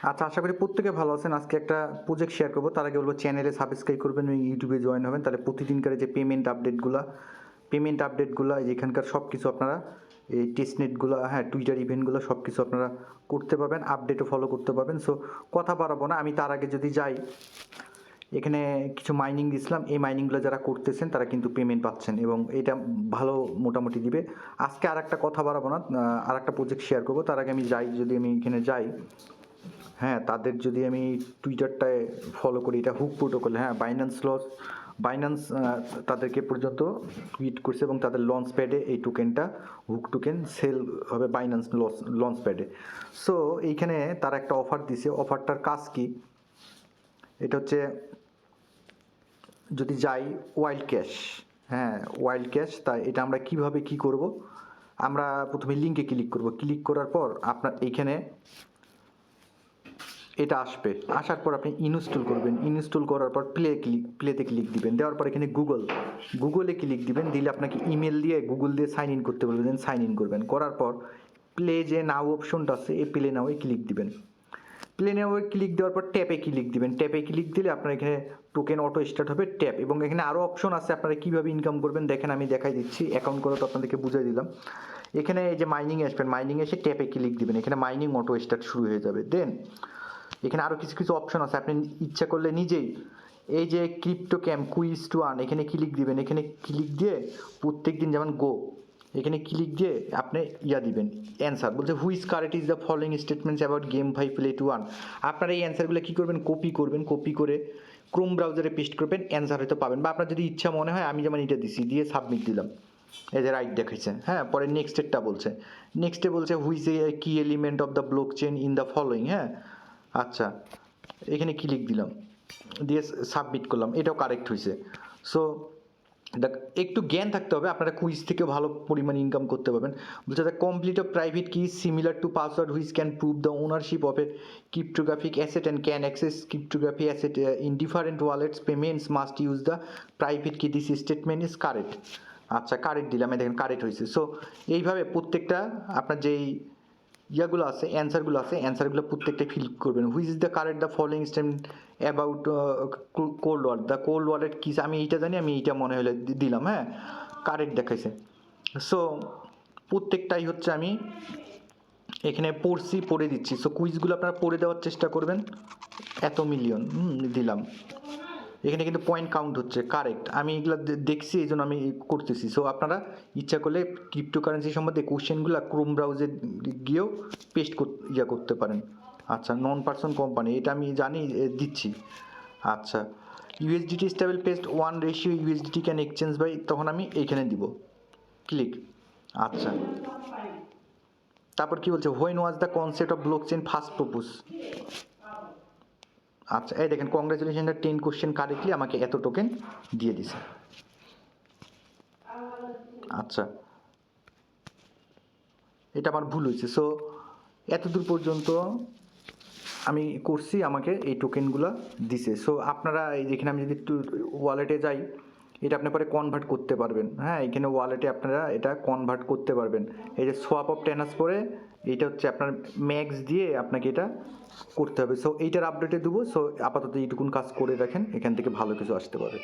আচ্ছা, আশা করি প্রত্যেকে ভালো আছেন। আজকে একটা প্রজেক্ট শেয়ার করবো, তার আগে বলবো চ্যানেলে সাবস্ক্রাইব করবেন এবং ইউটিউবে জয়েন হবেন, তাহলে প্রতিদিনকার যে পেমেন্ট আপডেটগুলো এখানকার সব কিছু আপনারা এই টেস্টনেটগুলো, হ্যাঁ, টুইটার ইভেন্টগুলো সব কিছু আপনারা করতে পারবেন, আপডেটও ফলো করতে পারবেন। সো কথা বাড়াবো না, আমি তার আগে যদি যাই, এখানে কিছু মাইনিং দিছিলাম, এই মাইনিংগুলো যারা করতেছেন তারা কিন্তু পেমেন্ট পাচ্ছেন এবং এটা ভালো মোটামুটি দিবে। আজকে আর একটা কথা বাড়াবো না, আর একটা প্রজেক্ট শেয়ার করবো, তার আগে আমি যাই, যদি আমি এখানে যাই, হ্যাঁ, তাদের যদি আমি টুইটারটায় ফলো করি, এটা হুক প্রোটোকল, হ্যাঁ, বাইন্যান্স তাদেরকে পর্যন্ত টুইট করছে এবং তাদের লঞ্চ প্যাডে এই টোকেনটা হুক টোকেন সেল হবে বাইন্যান্স লঞ্চ প্যাডে। সো এইখানে তারা একটা অফার দিছে, অফারটার কাজ কি, এটা হচ্ছে যদি যাই ওয়াইল্ড ক্যাশ, হ্যাঁ, ওয়াইল্ড ক্যাশ, তাই এটা আমরা কিভাবে কি করব, আমরা প্রথমে লিঙ্কে ক্লিক করব, ক্লিক করার পর আপনার এইখানে এটা আসবে, আসার পর আপনি ইনস্টল করবেন, ইনস্টল করার পর প্লেতে ক্লিক দিবেন, দেওয়ার পর এখানে গুগলে ক্লিক দিবেন, দিলে আপনাকে ইমেল দিয়ে গুগল দিয়ে সাইন ইন করতে বলবেন, সাইন ইন করবেন, করার পর প্লে যে নাও অপশনটা আছে এই প্লে নাওয়ে ক্লিক দিবেন, প্লে নাওয়ে ক্লিক দেওয়ার পর ট্যাপে ক্লিক দিবেন, ট্যাপে ক্লিক দিলে আপনার এখানে টোকেন অটো স্টার্ট হবে ট্যাপ, এবং এখানে আরও অপশন আছে আপনারা কীভাবে ইনকাম করবেন দেখেন, আমি দেখাই দিচ্ছি, অ্যাকাউন্ট করে তো আপনাদেরকে বুঝিয়ে দিলাম। এখানে এই যে মাইনিং আসবেন, মাইনিং এসে ট্যাপে ক্লিক দিবেন, এখানে মাইনিং অটো স্টার্ট শুরু হয়ে যাবে। দেন এখানে আরও কিছু কিছু অপশন আছে, আপনি ইচ্ছা করলে নিজেই এই যে crypto camp quiz to earn, এখানে ক্লিক দিবেন, এখানে ক্লিক দিয়ে প্রত্যেক দিন যেমন গো, এখানে ক্লিক দিয়ে আপনি দিবেন অ্যান্সার, বলছে which correct is the following statements about GameFi play to earn. আপনারা এই অ্যান্সারগুলো কী করবেন, কপি করে ক্রোম ব্রাউজারে পেস্ট করবেন, অ্যান্সার হয়তো পাবেন, বা আপনার যদি ইচ্ছা মনে হয়, আমি যেমন এটা দিছি, দিয়ে সাবমিট দিলাম, এই যে রাইট দেখাইছে, হ্যাঁ, পরে নেক্সটেরটা বলছে, নেক্সটে বলছে হুইজ এ কি element of the block chain in the following, হ্যাঁ, আচ্ছা, এখানে ক্লিক দিলাম, দিয়ে সাবমিট করলাম, এটাও কারেক্ট হয়েছে। সো একটু জ্ঞান থাকতে হবে, আপনারা কুইজ থেকে ভালো পরিমাণ ইনকাম করতে পারবেন। বলছে দ্য কমপ্লিট অফ প্রাইভেট কি similar to password which can prove the ownership of A cryptographic asset and can access cryptography asset in different wallets payments must use the private কি this statement is correct. আচ্ছা, correct দিলাম, দেখেন correct হয়েছে। So এইভাবে প্রত্যেকটা আপনার যেই ইয়াগুলো আছে, অ্যান্সারগুলো প্রত্যেকটা ফিল করবেন। Which is the correct the following statement about cold wallet, the cold wallet কী, আমি এইটা জানি, আমি এইটা মনে হলে দিলাম, হ্যাঁ, কারেক্ট দেখাইছে। সো প্রত্যেকটাই হচ্ছে আমি এখানে পড়ে দিচ্ছি। সো কুইজগুলো আপনারা পড়ে দেওয়ার চেষ্টা করবেন, এত মিলিয়ন দিলাম, এখানে কিন্তু পয়েন্ট কাউন্ট হচ্ছে, কারেক্ট, আমি এগুলো দেখছি, এই জন্য আমি করতেছি। সো আপনারা ইচ্ছা করলে ক্রিপ্টোকারেন্সি সম্বন্ধে কোশ্চেনগুলো ক্রোম ব্রাউজে গিয়েও পেস্ট করতে পারেন। আচ্ছা, নন পার্সন কোম্পানি, এটা আমি জানি, দিচ্ছি। আচ্ছা, USDT stable paste 1 ratio USDT can exchange by, তখন আমি এইখানে দিব ক্লিক। আচ্ছা, তারপর কি বলছে, when was the concept of blockchain first propose. আচ্ছা, এই দেখেন, কংগ্রেচুলেশন, 10 কোশ্চেন কারেক্টলি আমাকে এত টোকেন দিয়ে দিছে। আচ্ছা, এটা আমার ভুল হয়েছে। সো এতদূর পর্যন্ত আমি করছি, আমাকে এই টোকেনগুলো দিছে। সো আপনারা এই যেখানে আমি যদি একটু ওয়ালেটে যাই, এটা আপনি পরে কনভার্ট করতে পারবেন, হ্যাঁ, এখানে ওয়ালেটে আপনারা এটা কনভার্ট করতে পারবেন। এই যে সোয়াপ অফ ট্রান্সফারে এইটা হচ্ছে আপনার ম্যাক্স দিয়ে আপনাকে এটা করতে হবে। সো এইটার আপডেটে দেবো। সো আপাতত এইটুকুন কাজ করে রাখেন, এখান থেকে ভালো কিছু আসতে পারে।